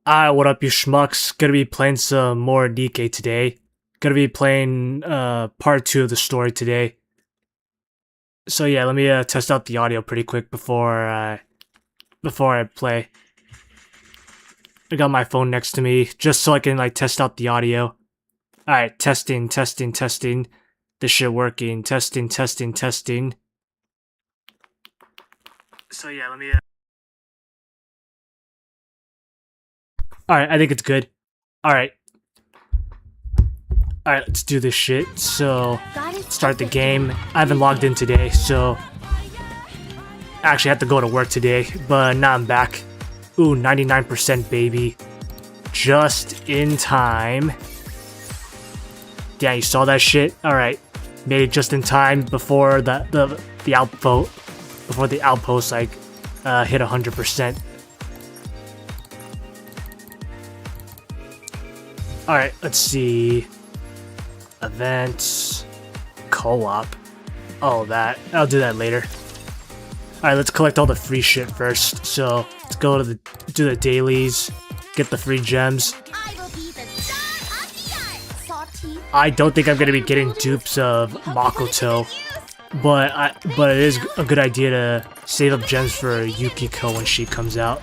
Alright, what up you schmucks? Gonna be playing some more NIKKE today. Gonna be playing part 2 of the story today. So yeah, let me test out the audio pretty quick before I play. I got my phone next to me just so I can like test out the audio. Alright, testing. This shit working. Testing. So yeah, let me Alright, I think it's good. Alright, let's do this shit. So, start the game. I haven't logged in today, so I actually have to go to work today, but now I'm back. Ooh, 99% baby. Just in time. Yeah, you saw that shit? Alright. Made it just in time before the outpost like hit 100%. Alright, let's see. Events. Co-op. Oh, that. I'll do that later. Alright, let's collect all the free shit first. So, let's go to do the dailies. Get the free gems. I don't think I'm gonna be getting dupes of Makoto. But it is a good idea to save up gems for Yukiko when she comes out.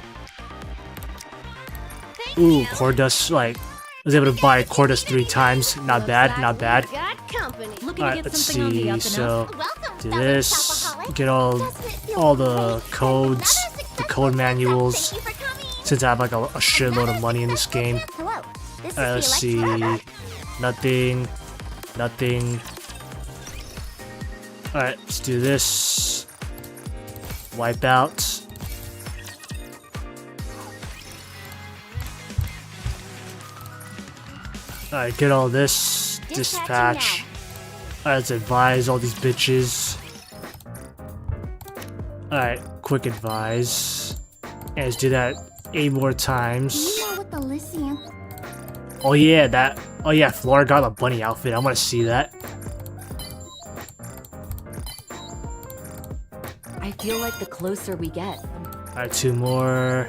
Ooh, Cordus, like... I was able to buy Cordus 3 times. Not bad. Alright, let's see. So, do this. Get all the codes, the code manuals. Since I have like a shitload of money in this game. Alright, let's see. Nothing. Alright, let's do this. Wipeout. Alright, get all this. Dispatch. Alright, let's advise all these bitches. Alright, quick advise. And let's do that 8 more times. Oh yeah, Flora got a bunny outfit. I want to see that. I feel like the closer we get. Alright, 2 more.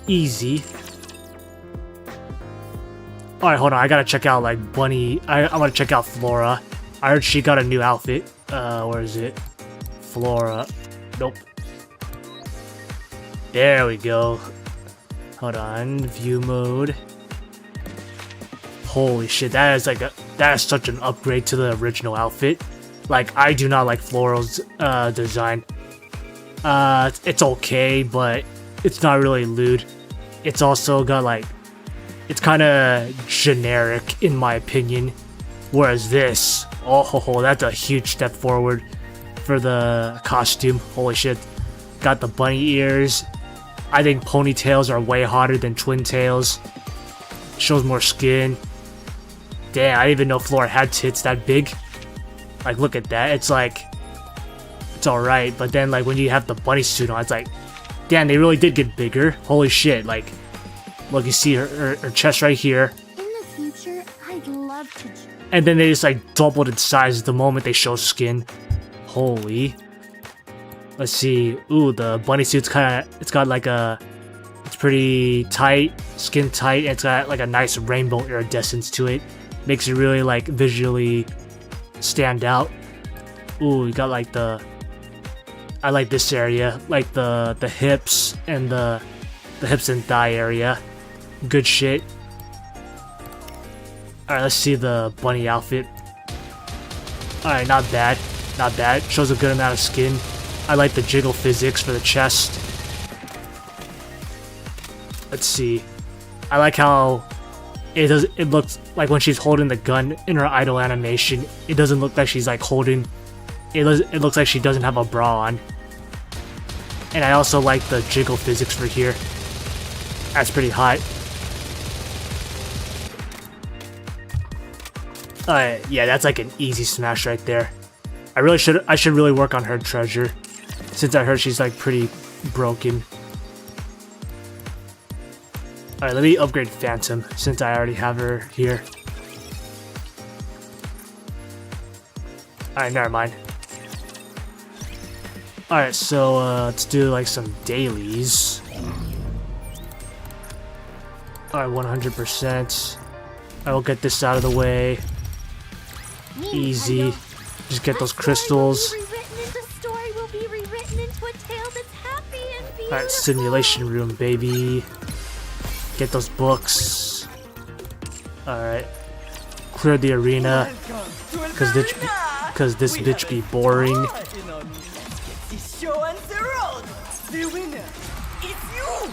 Easy. Alright, hold on. I gotta check out, like, Bunny. I wanna check out Flora. I heard she got a new outfit. Where is it? Flora. Nope. There we go. Hold on. View mode. Holy shit, that is such an upgrade to the original outfit. Like, I do not like Flora's design. It's okay, but it's not really lewd. It's also got, like... It's kind of generic, in my opinion. Whereas this, oh, that's a huge step forward for the costume. Holy shit. Got the bunny ears. I think ponytails are way hotter than twin tails. Shows more skin. Damn, I didn't even know Flora had tits that big. Like, look at that. It's like... It's alright, but then, like, when you have the bunny suit on, it's like... Damn, they really did get bigger. Holy shit, like... Look, you see her chest right here. In the future, I'd love to. And then they just like doubled in size the moment they show skin. Holy. Let's see. Ooh, the bunny suit's it's got like it's pretty tight, skin tight, and it's got like a nice rainbow iridescence to it. Makes it really like visually stand out. Ooh, you got like I like this area, like the hips and the hips and thigh area. Good shit. Alright, let's see the bunny outfit. Alright, not bad. Shows a good amount of skin. I like the jiggle physics for the chest. Let's see. I like how it looks like when she's holding the gun in her idle animation, it doesn't look like she's like holding... It looks like she doesn't have a bra on. And I also like the jiggle physics for here. That's pretty hot. Yeah, that's like an easy smash right there. I should really work on her treasure, since I heard she's like pretty broken. Alright, let me upgrade Phantom, since I already have her here. Alright, never mind. Alright, so let's do like some dailies. Alright, 100%. I will get this out of the way. Easy. Just get those crystals. Alright, simulation room, baby. Get those books. Alright. Clear the arena. Cause this bitch be boring. The winner is you!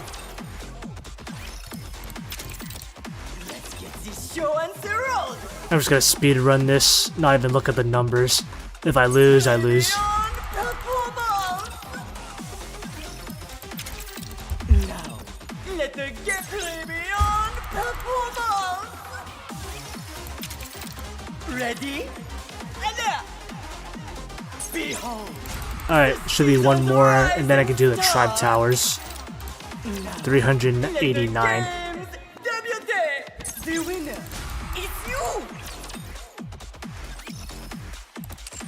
Let's get this show on the road! I'm just gonna speed run this, not even look at the numbers. If I lose, I lose. Now, let the gameplay beyond performance! Ready? And behold! Alright, should be one more, and then I can do the Tribe Towers. 389. The winner is you!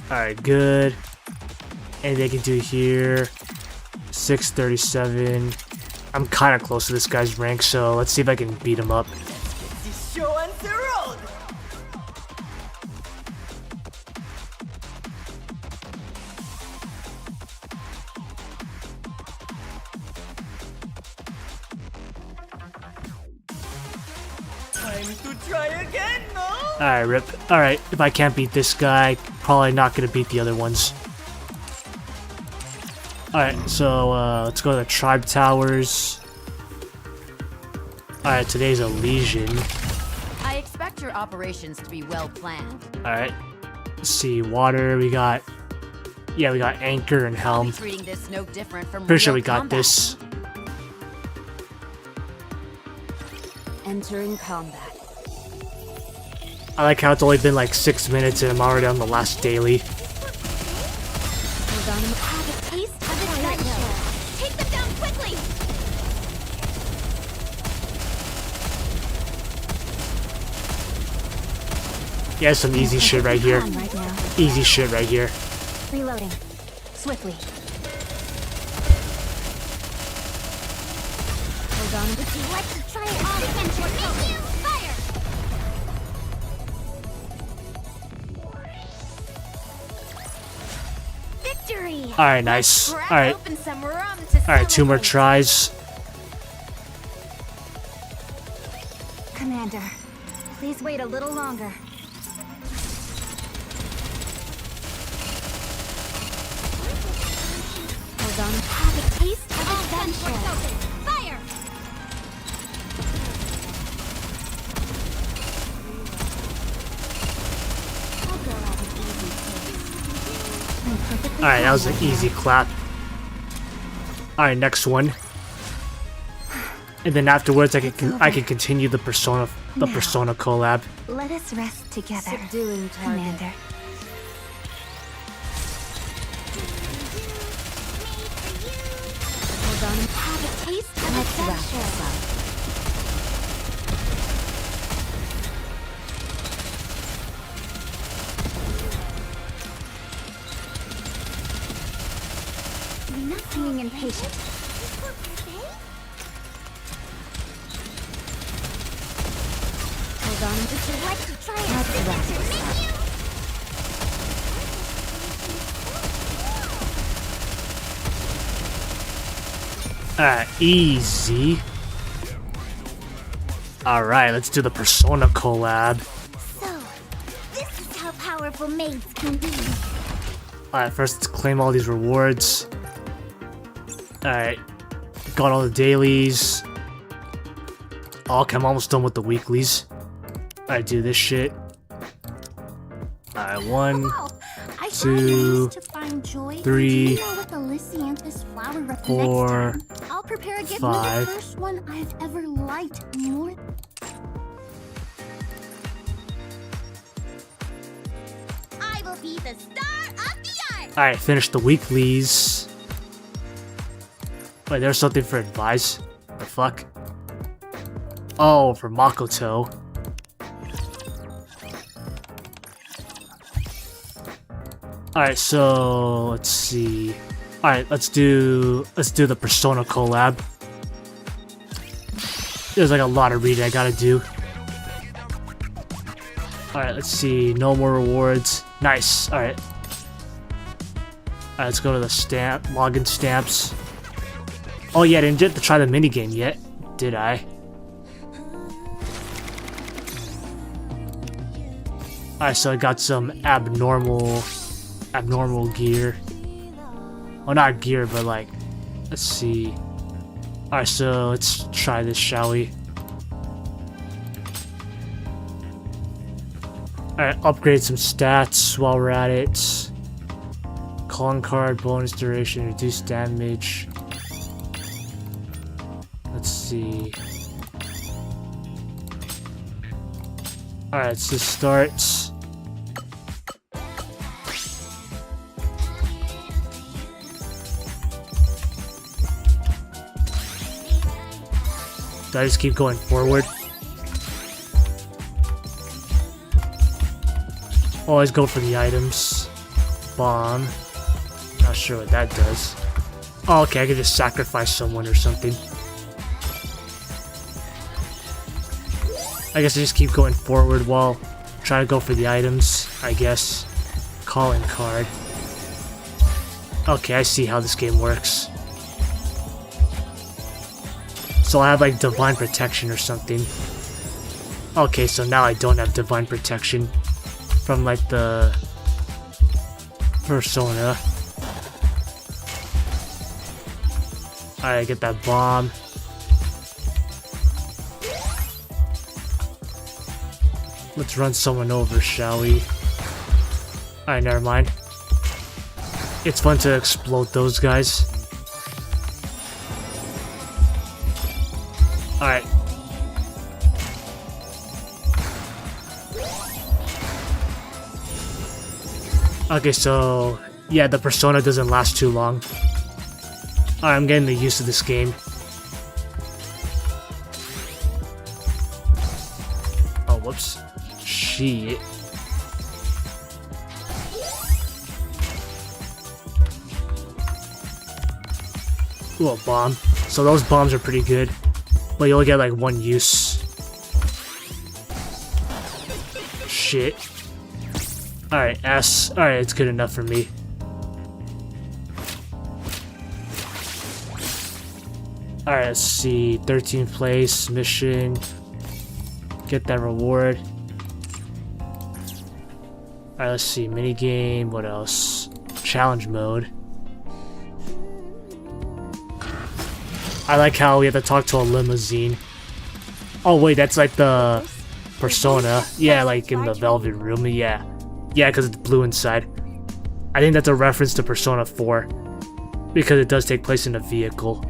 Alright, good. Anything I can do here. 637. I'm kind of close to this guy's rank, so let's see if I can beat him up. Let's get this show on the road! Time to try again, no? Alright, rip. Alright, if I can't beat this guy, probably not gonna beat the other ones. Alright, so let's go to the Tribe Towers. Alright, today's a Legion. I expect your operations to be well planned. Alright, let's see, water, we got... Yeah, we got Anchor and I'll be Helm. treating this no different from Pretty sure real we got combat. this. Entering combat. I like how it's only been like 6 minutes and I'm already on the last daily. Hold on, have a taste of adventure. Take them down quickly. Yeah, some easy shit right here. Right now. Easy shit right here. Reloading. Swiftly. Hold on. Would you like to try it on adventure? Make you fire! Victory! Alright, nice. Crack Alright, open some rum to alright, 2 more celebrate. tries. Commander, please wait a little longer. Hold on. Have a taste of adventure. Fire! I'll go at an easy pace. I'm perfectly Alright, that was fine an right easy now. clap. Alright, next one. And then afterwards, I can continue the Persona collab. Let us rest together, Subduing target. Commander. Hold on. Have a taste of Let's wrap this adventure. up. You're not being impatient. Hold on. Would you like to try it? Let's wrap this up. Alright, easy. Alright, let's do the Persona collab. So, this is how powerful maids can be. Alright, first let's claim all these rewards. Alright, got all the dailies. Oh, okay, I'm almost done with the weeklies. Alright, do this shit. Alright, 1, Wow, I two, tried to find joy. 3, Do you know what the Lysianthus flower rep 4, next time? I'll prepare a gift. 5. The first one I've ever liked more. I will be the star of the art. Alright, finish the weeklies. Wait, there's something for advice? The fuck? Oh, for Makoto. Alright, so let's see. Alright, let's do the Persona collab. There's like a lot of reading I gotta do. Alright, let's see. No more rewards. Nice. Alright. Alright, let's go to the login stamps. Oh yeah, I didn't get to try the minigame yet, did I? Alright, so I got some abnormal gear. Well, not gear, but like, let's see. Alright, so let's try this, shall we? Alright, upgrade some stats while we're at it. Calling card, bonus duration, reduced damage. Let's see. Alright, let's just start. Do I just keep going forward? Always go for the items. Bomb. Not sure what that does. Oh, okay, I can just sacrifice someone or something. I guess I just keep going forward while trying to go for the items, I guess. Calling card. Okay, I see how this game works. So I have like divine protection or something. Okay, so now I don't have divine protection from like the persona. Alright, get that bomb. Let's run someone over, shall we? Alright, never mind. It's fun to explode those guys. Alright. Okay, so yeah, the persona doesn't last too long. Alright, I'm getting the use of this game. Oh, whoops. Shit. Ooh, a bomb. So those bombs are pretty good. But you only get like one use. Shit. Alright, S. Alright, it's good enough for me. Alright, let's see. 13th place, mission. Get that reward. Alright, let's see. Minigame. What else? Challenge mode. I like how we have to talk to a limousine. Oh wait, that's like the persona. Yeah, like in the velvet room. Yeah. Yeah, because it's blue inside. I think that's a reference to Persona 4. Because it does take place in a vehicle.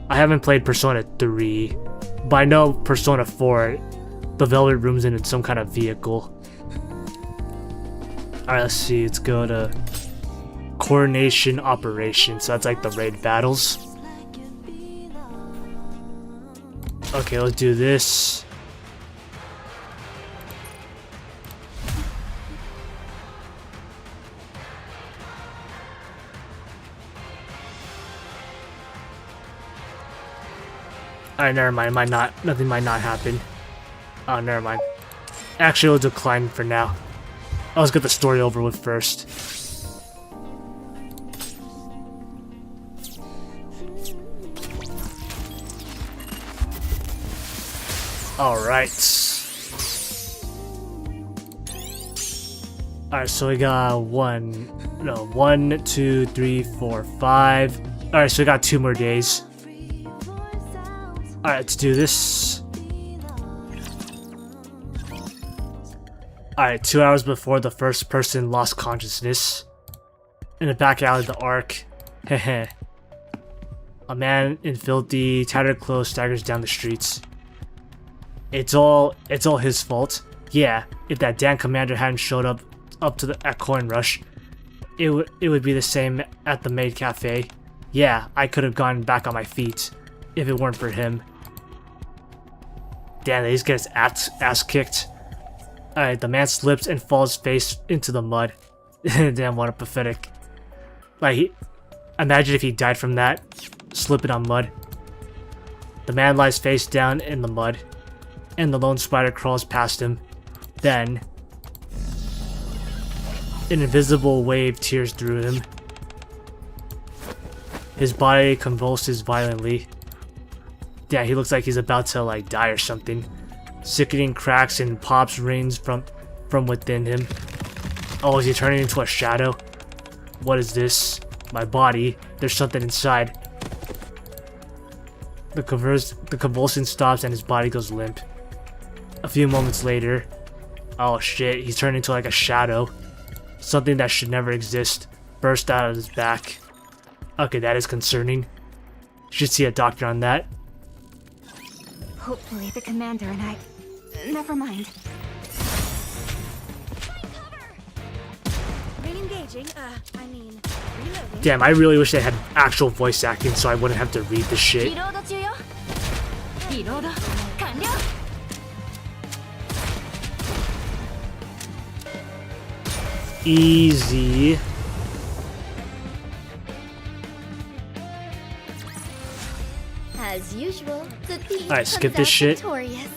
I haven't played Persona 3. But I know Persona 4, the velvet room's in some kind of vehicle. Alright, let's see. Let's go to Coordination Operations. So that's like the raid battles. Okay, let's do this. Alright, never mind. Nothing might not happen. Oh, never mind. Actually, it'll decline for now. Let's get the story over with first. Alright. Alright, so we got 1, 2, 3, 4, 5. Alright, so we got 2 more days. Alright, let's do this. Alright, 2 hours before the first person lost consciousness. In the back alley of the Ark. Heh. A man in filthy, tattered clothes staggers down the streets. It's all his fault. Yeah, if that damn commander hadn't showed up at Coin Rush, it would be the same at the maid cafe. Yeah, I could have gone back on my feet if it weren't for him. Damn, they just get his ass kicked. Alright, the man slips and falls face into the mud. Damn, what a pathetic. Like, imagine if he died from that, slipping on mud. The man lies face down in the mud, and the lone spider crawls past him. Then, an invisible wave tears through him. His body convulses violently. Yeah, he looks like he's about to like die or something. Sickening cracks and pops rings from within him. Oh, is he turning into a shadow? What is this? My body. There's something inside. The convulsion stops and his body goes limp. A few moments later, oh shit, he's turned into like a shadow. Something that should never exist burst out of his back. Okay, that is concerning. Should see a doctor on that. Hopefully the commander and I... Never mind. Re-engaging, I mean, reloading. Damn, I really wish they had actual voice acting so I wouldn't have to read this shit. リロード中よ。リロード完了。Easy. As usual, the thief Alright, skip comes this out shit. victorious.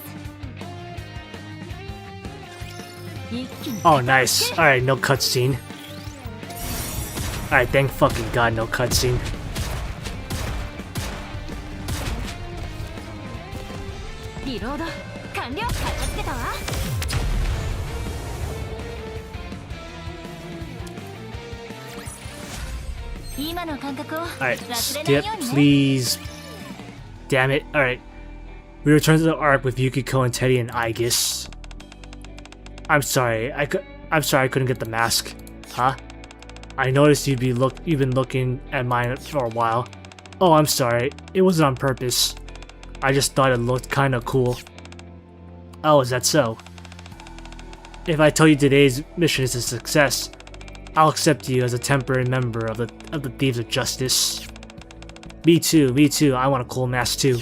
Oh, nice. Alright, no cutscene. Alright, thank fucking god, no cutscene. Reload. 完了。片付けたわ。今の感覚を Alright, 忘れない skip, ようにね。 please. Damn it. Alright. We return to the arc with Yukiko and Teddy and Aegis. I'm sorry, I'm sorry I couldn't get the mask. Huh? I noticed you've been looking at mine for a while. Oh, I'm sorry. It wasn't on purpose. I just thought it looked kinda cool. Oh, is that so? If I tell you today's mission is a success, I'll accept you as a temporary member of the Thieves of Justice. Me too, I want a cool mask too.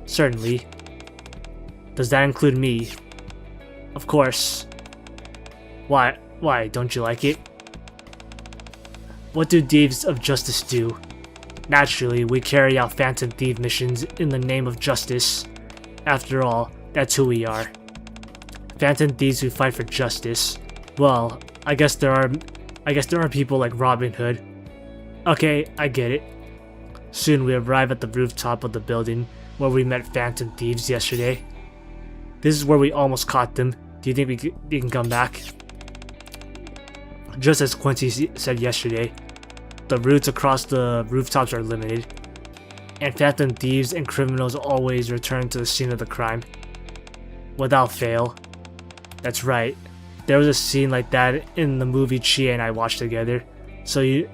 Certainly. Does that include me? Of course. Why, don't you like it? What do Thieves of Justice do? Naturally, we carry out Phantom Thief missions in the name of justice. After all, that's who we are. Phantom Thieves who fight for justice. Well, I guess there are people like Robin Hood. Okay, I get it. Soon we arrive at the rooftop of the building where we met Phantom Thieves yesterday. This is where we almost caught them. Do you think we can come back? Just as Quincy said yesterday, the routes across the rooftops are limited, and Phantom Thieves and criminals always return to the scene of the crime. Without fail. That's right. There was a scene like that in the movie Chia and I watched together. So you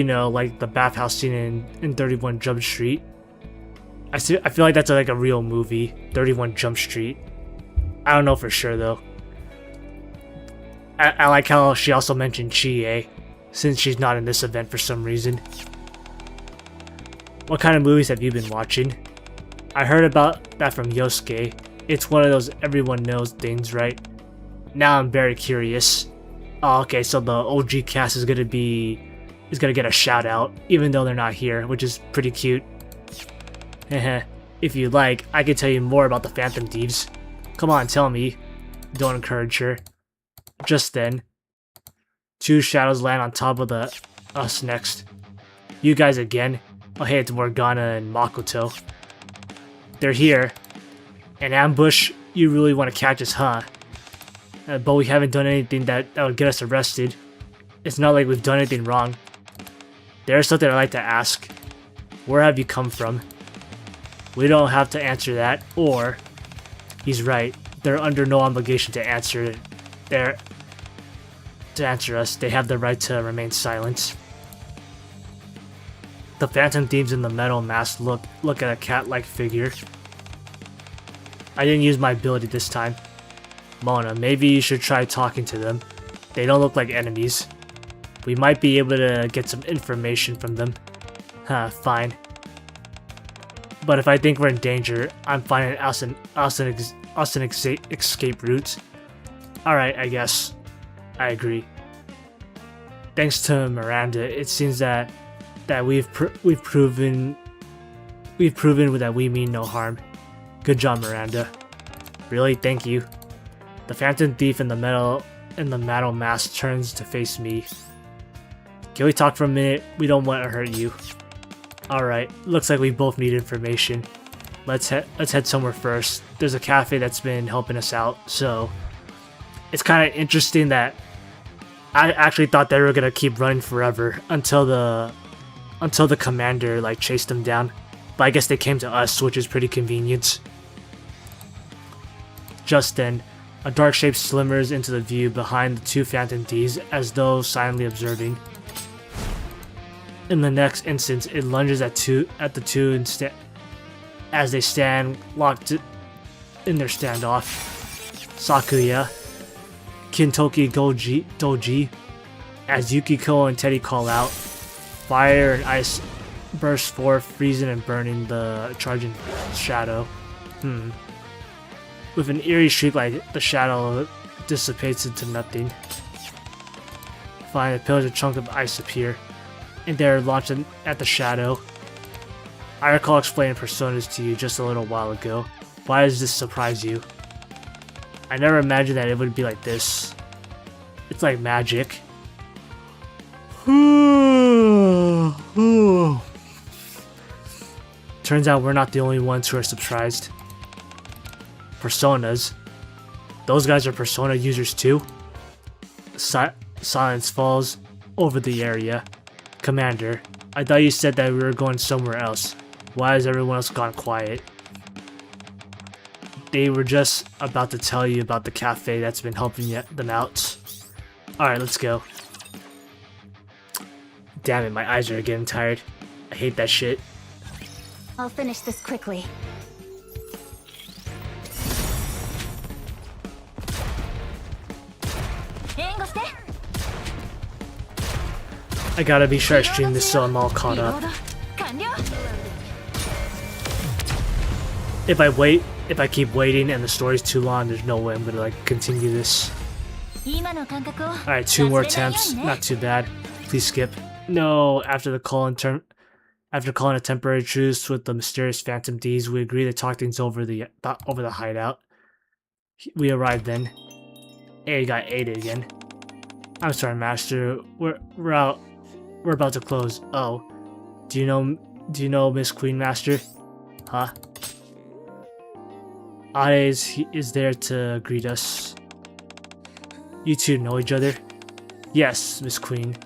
know, like the bathhouse scene in 31 Jump Street. I feel like that's like a real movie, 31 Jump Street. I don't know for sure though. I like how she also mentioned Chie, since she's not in this event for some reason. What kind of movies have you been watching? I heard about that from Yosuke. It's one of those everyone knows things, right? Now I'm very curious. Oh, okay, so the OG cast is gonna get a shout out, even though they're not here, which is pretty cute. If you like, I can tell you more about the Phantom Thieves. Come on, tell me. Don't encourage her. Just then, two shadows land on top of us next. You guys again? Oh hey, it's Morgana and Makoto. They're here. An ambush? You really want to catch us, huh? But we haven't done anything that would get us arrested. It's not like we've done anything wrong. There's something I'd like to ask. Where have you come from? We don't have to answer that, or... He's right. They're under no obligation to answer us. They have the right to remain silent. The Phantom Thieves in the metal mask look at a cat-like figure. I didn't use my ability this time. Mona, maybe you should try talking to them. They don't look like enemies. We might be able to get some information from them. Huh, fine. But if I think we're in danger, I'm finding us an escape route. Alright, I guess. I agree. Thanks to Miranda, it seems that we've proven We've proven that we mean no harm. Good job, Miranda. Really? Thank you. The Phantom Thief in the metal mask turns to face me. Can we talk for a minute? We don't want to hurt you. Alright, looks like we both need information. Let's head somewhere first. There's a cafe that's been helping us out, so it's kind of interesting that I actually thought they were gonna keep running forever until the commander like chased them down. But I guess they came to us, which is pretty convenient. Just then, a dark shape slimmers into the view behind the two Phantom Thieves as though silently observing. In the next instant, it lunges at the two as they stand locked in their standoff. Sakuya, Kintoki Doji, as Yukiko and Teddy call out. Fire and ice burst forth, freezing and burning the charging shadow. With an eerie shriek, like the shadow dissipates into nothing. Finally, a pillar chunk of ice appear, and they're launched at the shadow. I recall explaining personas to you just a little while ago. Why does this surprise you? I never imagined that it would be like this. It's like magic. Turns out we're not the only ones who are surprised. Personas? Those guys are persona users too? Silence falls over the area. Commander, I thought you said that we were going somewhere else. Why has everyone else gone quiet? They were just about to tell you about the cafe that's been helping them out. Alright, let's go. Damn it, my eyes are getting tired. I hate that shit. I'll finish this quickly. I gotta be sure I stream this so I'm all caught up. If I keep waiting and the story's too long, there's no way I'm gonna like continue this. Alright, 2 more attempts, not too bad. Please skip. No, after calling a temporary truce with the mysterious Phantom Thieves, we agreed to talk things over the hideout. We arrived then. Hey, got aided again. I'm sorry, Master. We're out. We're about to close. Oh, do you know Miss Queen, Master? Huh? Ade is there to greet us. You two know each other? Yes, Miss Queen.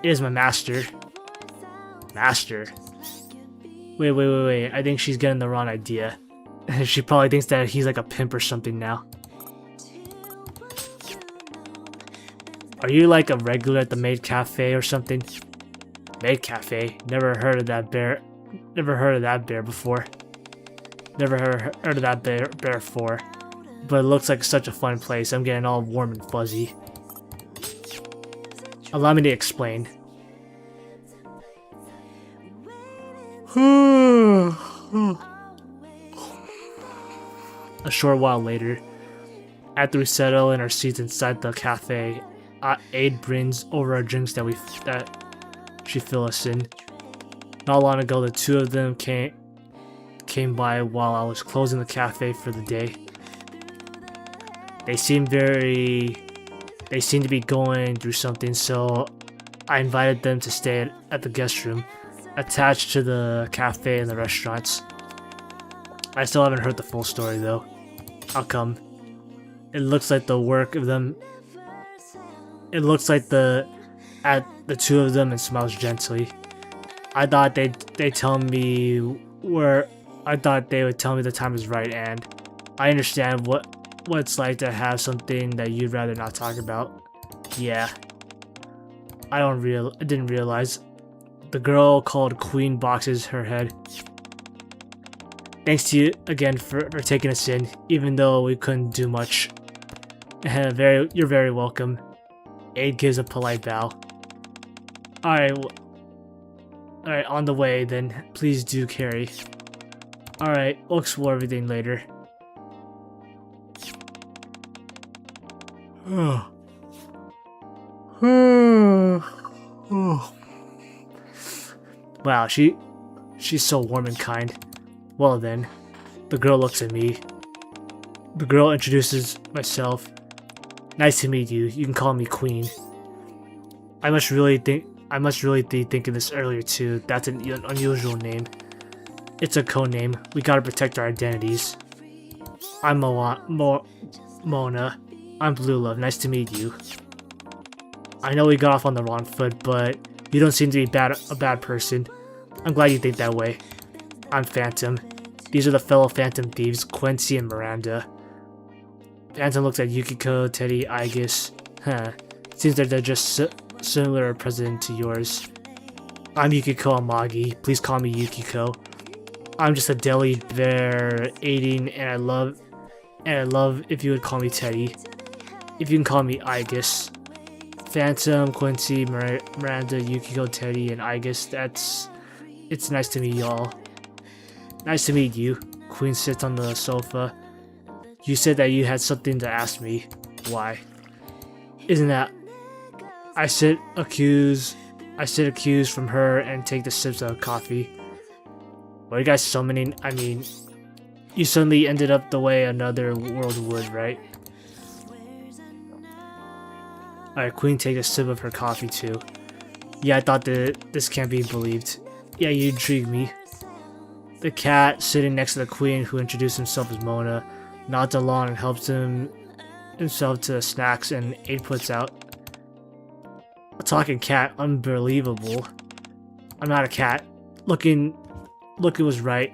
It is my master. Master? Wait. I think she's getting the wrong idea. She probably thinks that he's like a pimp or something now. Are you like a regular at the Maid Cafe or something? Maid Cafe? Never heard of that bear. Never heard of that bear before. Never heard of that bear before. But it looks like such a fun place. I'm getting all warm and fuzzy. Allow me to explain. A short while later, after we settle in our seats inside the cafe, Aid brings over our drinks that she fill us in. Not long ago, the two of them came by while I was closing the cafe for the day. They seemed to be going through something, so I invited them to stay at the guest room attached to the cafe and the restaurants. I still haven't heard the full story though. How come? It looks like the work of them. It looks like at the two of them and smiles gently. I thought they would tell me the time is right, and I understand what it's like to have something that you'd rather not talk about. Yeah. I didn't realize. The girl called Queen boxes her head. Thanks to you again for taking us in, even though we couldn't do much. You're very welcome. Aid gives a polite bow. Alright, on the way then. Please do carry. Alright, we'll explore everything later. Wow, She's so warm and kind. Well then, the girl looks at me. The girl introduces myself. Nice to meet you. You can call me Queen. I must really be thinking this earlier too. That's an unusual name. It's a code name. We gotta protect our identities. I'm Mona. I'm Blue Love. Nice to meet you. I know we got off on the wrong foot, but you don't seem to be a bad person. I'm glad you think that way. I'm Phantom. These are the fellow Phantom thieves, Quincy and Miranda. Phantom looks at Yukiko, Teddy, Aigis. Huh. Seems that they're just similar president to yours. I'm Yukiko Amagi. Please call me Yukiko. I'm just a deli bear aiding, and I love if you would call me Teddy. If you can call me Aigis. Phantom, Quincy, Miranda, Yukiko, Teddy, and Aigis. It's nice to meet y'all. Nice to meet you. Queen sits on the sofa. You said that you had something to ask me. Why? Isn't that... I sit accused from her and take the sips of coffee. What are you guys summoning? I mean, you suddenly ended up the way another world would, right? Alright, Queen takes a sip of her coffee too. Yeah, I thought that this can't be believed. Yeah, you intrigue me. The cat, sitting next to the Queen, who introduced himself as Mona, nods along and helps himself to snacks and Aid puts out. A talking cat, unbelievable. I'm not a cat. Looking was right.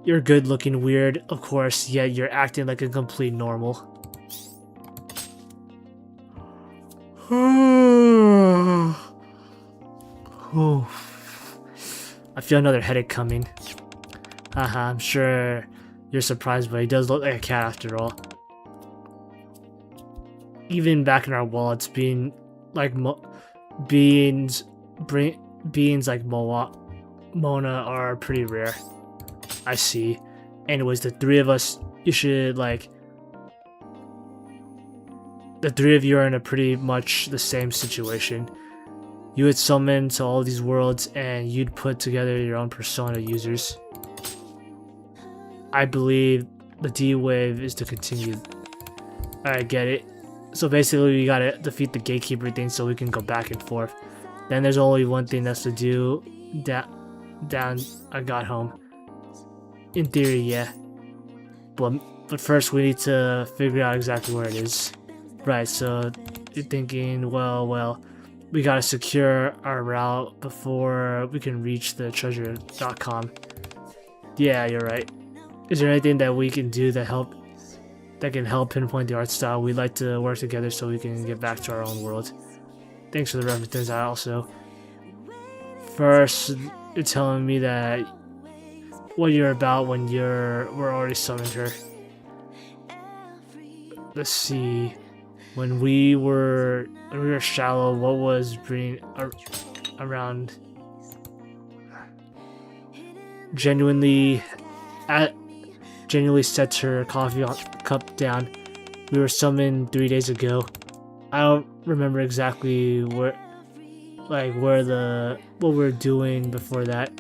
You're good looking weird, of course, yet you're acting like a complete normal. I feel another headache coming. Haha, I'm sure you're surprised, but he does look like a cat after all. Even back in our wallets, beings like Mona are pretty rare. I see. Anyways, the three of you are in a pretty much the same situation. You would summon to all these worlds and you'd put together your own persona users. I believe the D-Wave is to continue. I get it. So basically we gotta defeat the gatekeeper thing so we can go back and forth. Then there's only one thing that's to do. Down I got home. In theory, yeah. But first we need to figure out exactly where it is. Right, so you're thinking, well, we gotta secure our route before we can reach the treasure.com. Yeah, you're right. Is there anything that we can do that can help pinpoint the art style? We'd like to work together so we can get back to our own world. Thanks for the references. I also... First, you're telling me that what you're about when we're already summoned her. Let's see. When we were shallow, what was bringing around? Genuinely sets her coffee cup down. We were summoned 3 days ago. I don't remember exactly what we were doing before that,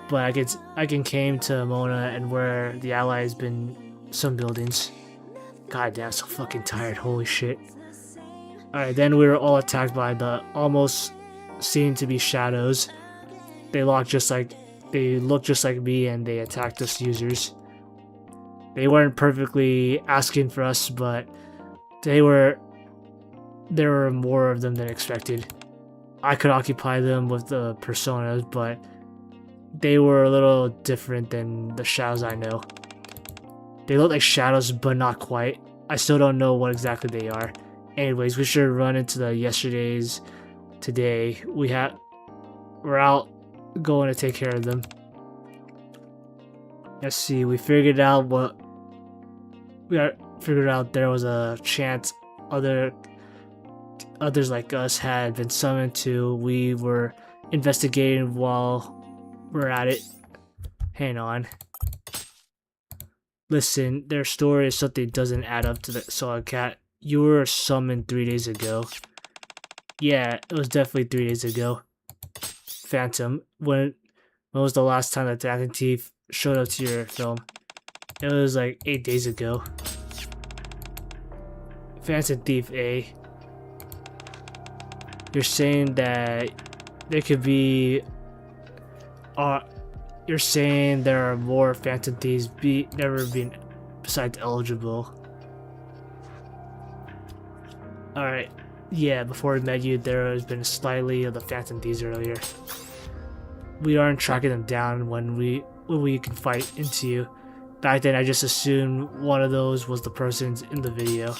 but I came to Mona and where the ally has been some buildings. God damn, so fucking tired. Holy shit. Alright, then we were all attacked by the almost seemed to be shadows. They looked just like me and they attacked us users. They weren't perfectly asking for us, but there were more of them than expected. I could occupy them with the personas, but they were a little different than the shadows I know. They look like shadows, but not quite. I still don't know what exactly they are. Anyways, we should run into the yesterdays today. We're out going to take care of them. Let's see, we figured out there was a chance others like us had been summoned to. We were investigating while we're at it. Hang on. Listen, their story is something that doesn't add up to the solid cat. You were summoned 3 days ago. Yeah, it was definitely 3 days ago. Phantom, when When was the last time that Phantom Thief showed up to your film? It was like 8 days ago. Phantom Thief A. You're saying that there could be... you're saying there are more Phantom Thieves never been besides eligible. Alright. Yeah, before we met you, there has been slightly of the Phantom Thieves earlier. We aren't tracking them down when we can fight into you. Back then, I just assumed one of those was the persons in the video.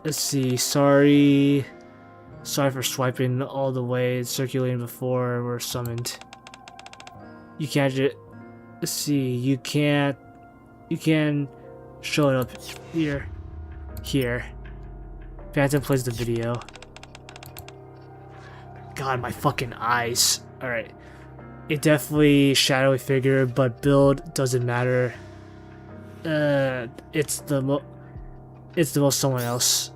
Let's see. Sorry for swiping all the way circulating before we're summoned. You can't just... Let's see. You can show it up here. Here. Phantom plays the video. God, my fucking eyes. Alright. It definitely shadowy figure, but build doesn't matter. It's the most someone else.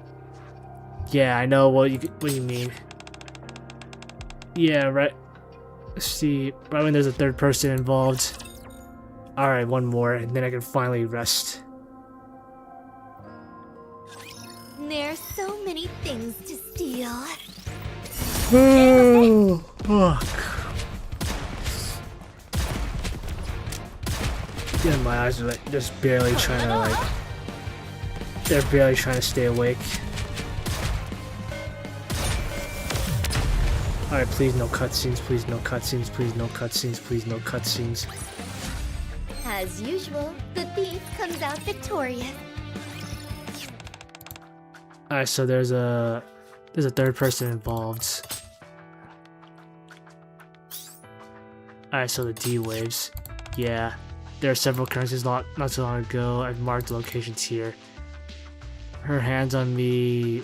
Yeah, I know what you mean. Yeah, right. Let's see, right when there's a third person involved. Alright, one more, and then I can finally rest. There's so many things to steal. Oh, fuck. Yeah, my eyes are like just barely trying to like... They're barely trying to stay awake. Alright, please no cutscenes, please no cutscenes, please no cutscenes, please no cutscenes. As usual, the thief comes out victorious. Alright, so there's a third person involved. Alright, so the D waves. Yeah. There are several currencies not so long ago. I've marked the locations here. Her hands on me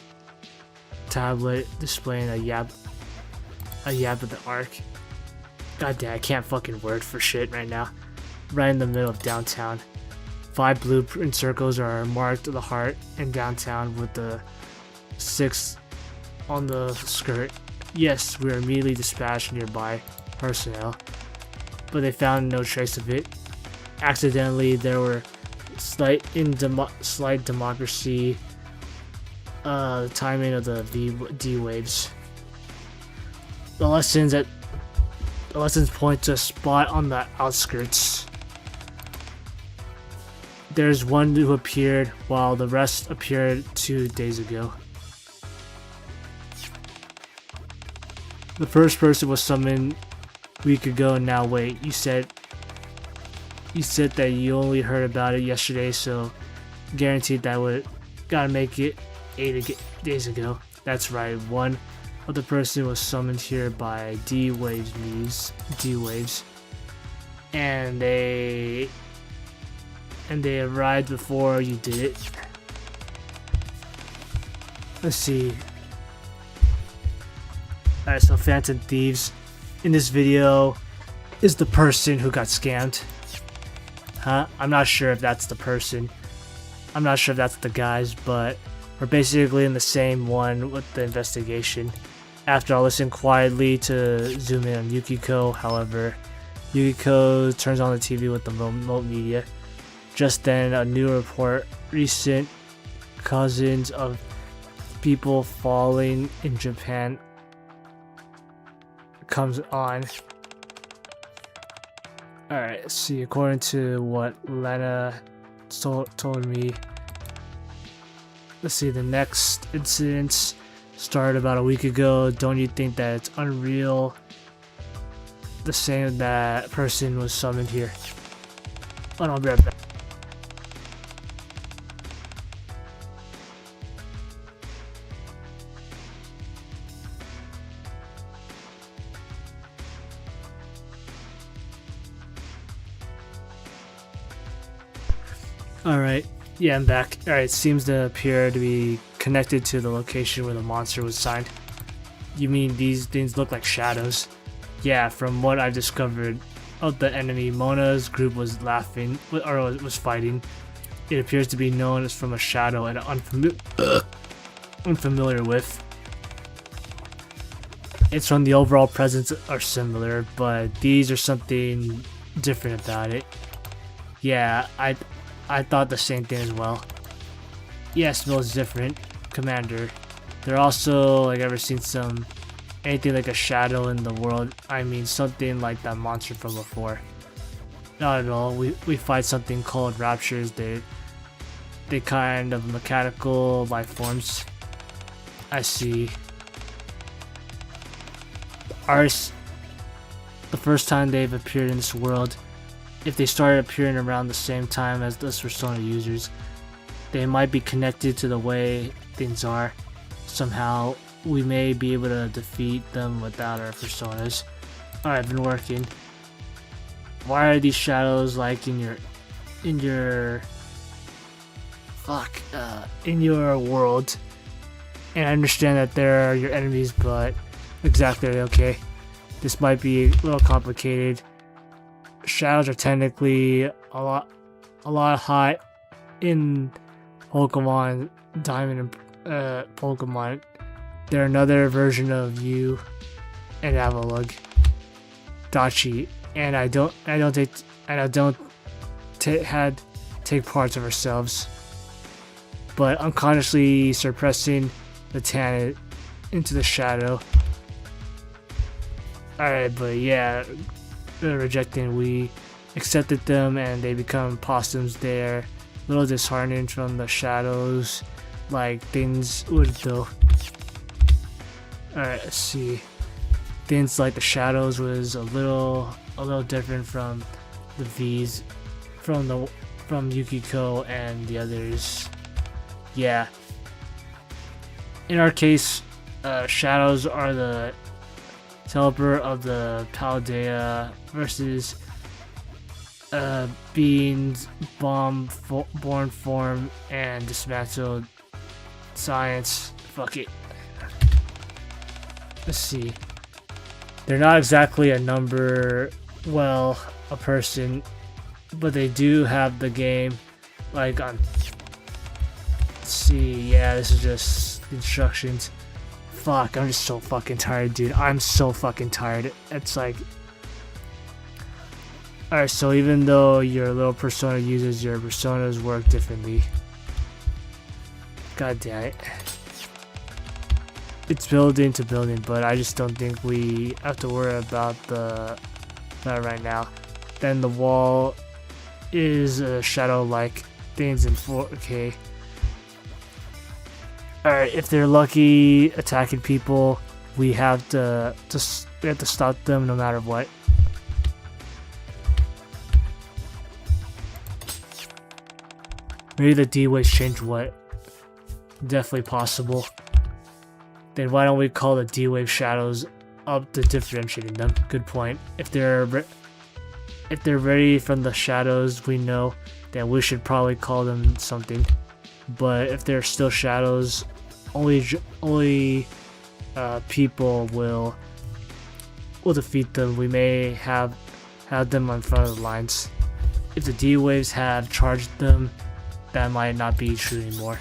tablet displaying a yab of the arc. God damn, I can't fucking word for shit right now. Right in the middle of downtown. 5 blueprint circles are marked to the heart in downtown with the 6 on the skirt. Yes, we were immediately dispatched nearby personnel, but they found no trace of it. Accidentally, there were slight democracy. The timing of the D waves. The lessons point to a spot on the outskirts. There's one who appeared while the rest appeared 2 days ago. The first person was summoned a week ago, and now wait, you said that you only heard about it yesterday, so guaranteed that would gotta make it 8 days ago. That's right, one of the person was summoned here by D Waves, and they arrived before you did it. Let's see. Alright, so Phantom Thieves in this video is the person who got scammed. Huh? I'm not sure if that's the person. I'm not sure if that's the guys, but we're basically in the same one with the investigation. After I listen quietly to zoom in on Yukiko, however, Yukiko turns on the TV with the remote media. Just then, a new report, recent cousins of people falling in Japan, comes on. Alright, let's see, according to what Lena told me, let's see, the next incidents started about a week ago. Don't you think that it's unreal? The same that person was summoned here. Oh no, I'll be right back. Alright, yeah, I'm back. Alright, seems to appear to be connected to the location where the monster was signed. You mean these things look like shadows? Yeah, from what I've discovered of the enemy, Mona's group was was fighting. It appears to be known as from a shadow and unfamiliar with. It's from the overall presence are similar, but these are something different about it. Yeah, I thought the same thing as well. Yeah, it smells different, Commander. They're also like ever seen anything like a shadow in the world. I mean something like that monster from before. Not at all. We fight something called raptures. They kind of mechanical life forms. I see. Ours, the first time they've appeared in this world, if they started appearing around the same time as the Persona users, they might be connected to the way things are. Somehow, we may be able to defeat them without our personas. Alright, been working. Why are these shadows like in your world? And I understand that they're your enemies, but exactly, okay. This might be a little complicated. Shadows are technically a lot hot in Pokemon Diamond and Pokemon. They're another version of you and Avalugg, Dachi, and I don't take parts of ourselves, but unconsciously suppressing the Tanit into the shadow. Alright, but yeah, rejecting, we accepted them and they become possums. They're a little disheartening from the shadows, like things would though. Alright, let's see. Things like the shadows was a little different from the V's, from Yukiko and the others. Yeah. In our case, shadows are the developer of the Paldea versus beings born form and dismantled science. Fuck it. Let's see. They're not exactly a number, well, a person, but they do have the game like on. Let's see. Yeah, this is just instructions. Fuck, I'm just so fucking tired, dude. I'm so fucking tired. It's like... Alright, so even though your little persona uses, your personas work differently. God damn it. It's building to building, but I just don't think we have to worry about that right now. Then the wall is a shadow-like things in 4K. Alright, if they're lucky attacking people, we have to stop them no matter what. Maybe the D-waves change what? Definitely possible. Then why don't we call the D-wave shadows up to differentiating them? Good point. If they're ready from the shadows, we know that we should probably call them something. But if they're still shadows, only people will defeat them. We may have them on front of the lines. If the D-waves have charged them, that might not be true anymore.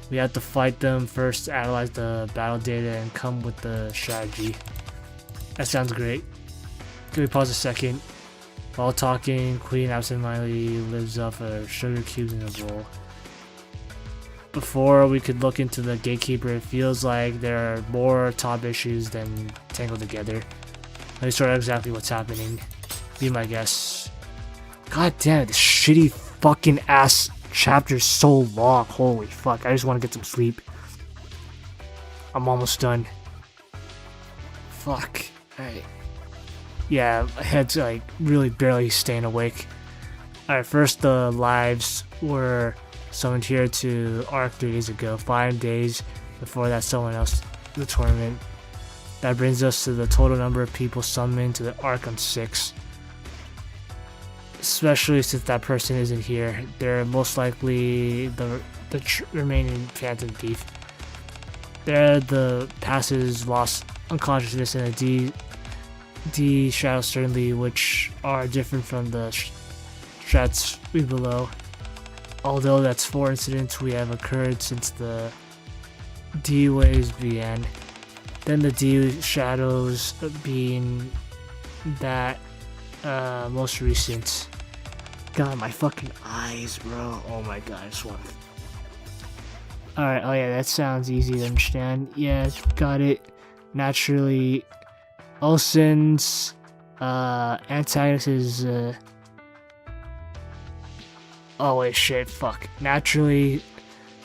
We have to fight them first, analyze the battle data, and come with the strategy. That sounds great. Can we pause a second? While talking, Queen absentmindedly lives off of sugar cubes in a bowl. Before we could look into the gatekeeper, it feels like there are more top issues than tangled together. Let me sort out exactly what's happening. Be my guess. God damn it, this shitty fucking ass chapter's so long. Holy fuck, I just want to get some sleep. I'm almost done. Fuck. Alright. Yeah, my head's like really barely staying awake. Alright, first the lives were summoned here to Arc 3 days ago. 5 days before that, someone else the tournament. That brings us to the total number of people summoned to the Arc on 6. Especially since that person isn't here. They're most likely the remaining Phantom Thief. They're the passes lost unconsciousness in a D shadow certainly, which are different from the strats we below. Although that's 4 incidents we have occurred since the D waves began. Then the D shadows being that most recent. God, my fucking eyes, bro. Oh my god, I just want. Alright, oh yeah, that sounds easy to understand. Yeah, got it. Naturally, Olsen's antagonist is oh wait, shit, fuck. Naturally,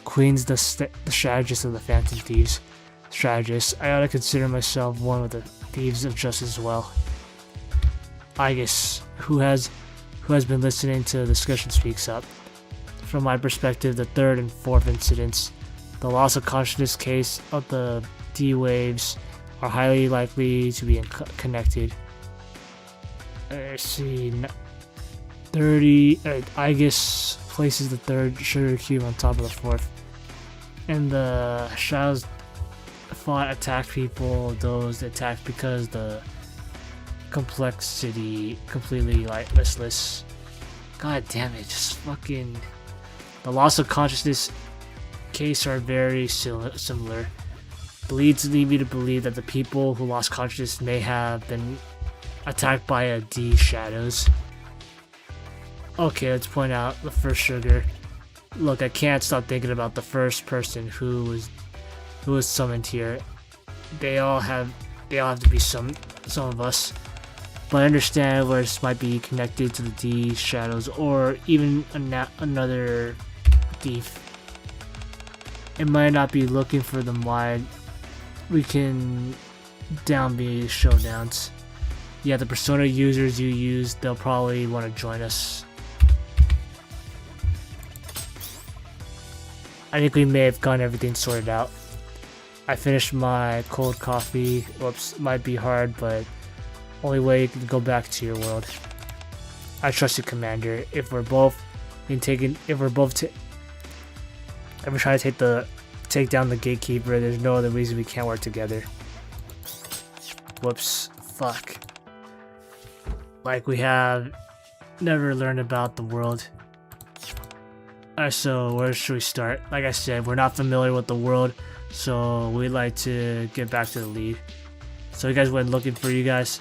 Queen's the strategist of the Phantom Thieves. Strategist. I ought to consider myself one of the Thieves of Justice as well. I guess who has been listening to the discussion speaks up. From my perspective, the third and fourth incidents, the loss of consciousness case of the D waves, are highly likely to be connected. Let's see, 30. I guess places the third sugar cube on top of the fourth, and the shadows fought attack people. Those attacked because the complexity completely like listless. God damn it, just fucking. The loss of consciousness case are very similar. The leads lead me to believe that the people who lost consciousness may have been attacked by a D shadows. Okay, let's point out the first sugar. Look, I can't stop thinking about the first person who was summoned here. They all have to be some of us. But I understand where this might be connected to the D shadows or even another thief. It might not be looking for them wide. We can down the showdowns. Yeah, the persona users you use, they'll probably want to join us. I think we may have gotten everything sorted out. I finished my cold coffee. Whoops, might be hard, but only way you can go back to your world. I trust you, Commander. If we're trying to take down the gatekeeper, there's no other reason we can't work together. Whoops, fuck. Like we have never learned about the world. Alright, so where should we start? Like I said, we're not familiar with the world, so we'd like to get back to the lead. So you guys went looking for you guys?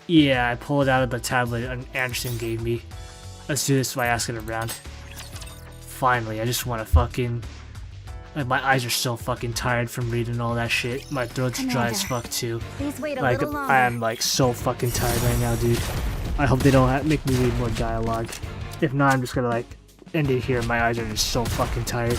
Yeah, I pulled out of the tablet Anderson gave me. Let's do this by asking around. Finally, I just want to fucking... Like, my eyes are so fucking tired from reading all that shit. My throat's dry as fuck too. Please wait a Like, little longer. I am like so fucking tired right now, dude. I hope they don't make me read more dialogue. If not, I'm just gonna like end it here. My eyes are just so fucking tired.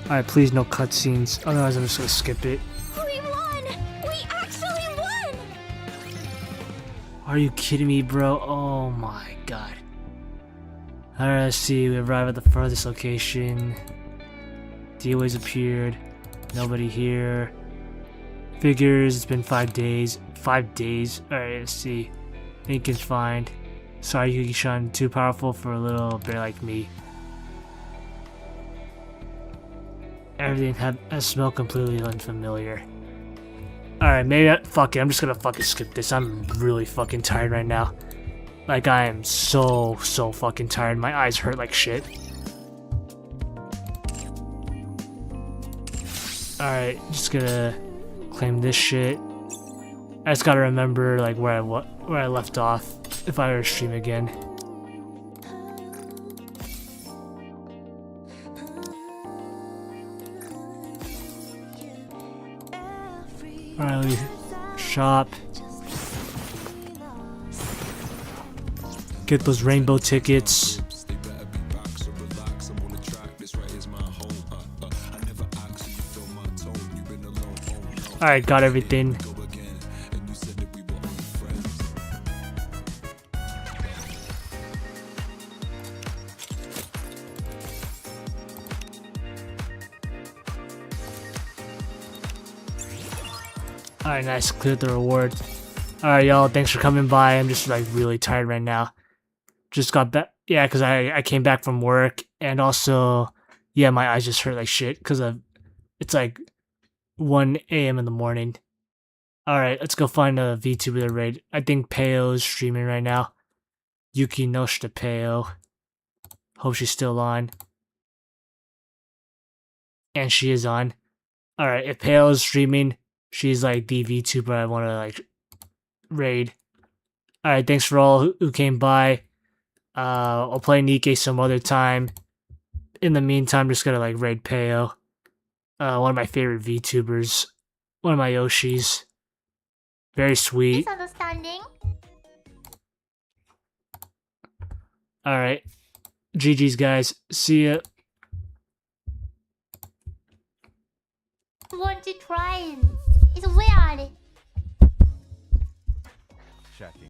Alright, please no cutscenes, otherwise I'm just gonna skip it. We won! We actually won! Are you kidding me, bro? Oh my god. Alright, let's see, we arrive at the furthest location. DOA's appeared. Nobody here. Figures, it's been 5 days. 5 days? Alright, let's see. Think can find. Sorry, Yuki-chan, too powerful for a little bear like me. Everything has smelled completely unfamiliar. Alright, maybe fuck it, I'm just gonna fucking skip this. I'm really fucking tired right now. Like, I am so fucking tired. My eyes hurt like shit. Alright, just gonna claim this shit. I just gotta remember like where I left off if I were to stream again. Alright, we shop. Get those rainbow tickets. Alright, got everything. Alright, nice. Cleared the reward. Alright, y'all. Thanks for coming by. I'm just like really tired right now. Just got back. Yeah, because I came back from work. And also, yeah, my eyes just hurt like shit. Because of, it's like, 1 a.m. in the morning. Alright, let's go find a VTuber to raid. I think Peo is streaming right now. Yuki Noshita Peo. Hope she's still on. And she is on. Alright, if Peo is streaming, she's like the VTuber I want to like raid. Alright, thanks for all who came by. I'll play NIKKE some other time. In the meantime, just gonna like raid Peo. One of my favorite VTubers. One of my Yoshis. Very sweet. Misunderstanding? Alright. GG's guys. See ya. Want to try it? It's weird. Checking.